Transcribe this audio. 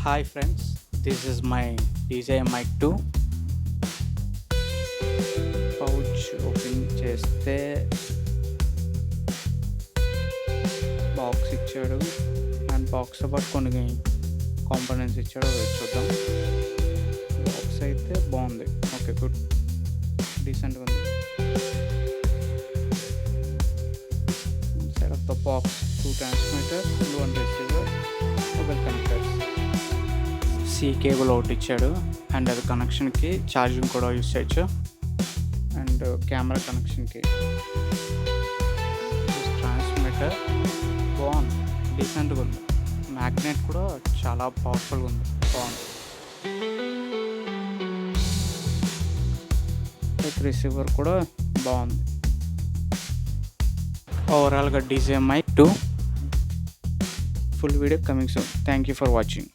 Hi friends, this is my DJI Mic 2 pouch open చేస్తే box ఇచ్చాడు and బాక్స్తో పాటు కొన్ని కాంపోనెంట్స్ ఇచ్చాడు. అవి చూద్దాం. బాక్స్ అయితే బాగుంది, ఓకే గుడ్, డీసెంట్గా ఉంది. Inside of the box 2 transmitters and 1 receiver, mobile connectors, C cable ఒకటి ఇచ్చాడు అండ్ అది కనెక్షన్కి ఛార్జింగ్ కూడా యూస్ చేయొచ్చు. అండ్ కెమెరా కనెక్షన్కి ట్రాన్స్మిటర్ బాగుంది, డీసెంట్గా ఉంది. మ్యాగ్నెట్ కూడా చాలా పవర్ఫుల్గా ఉంది, బాగుంది. రిసీవర్ కూడా బాగుంది. ఓవరాల్గా DJI Mic 2 full video coming soon. Thank you for watching.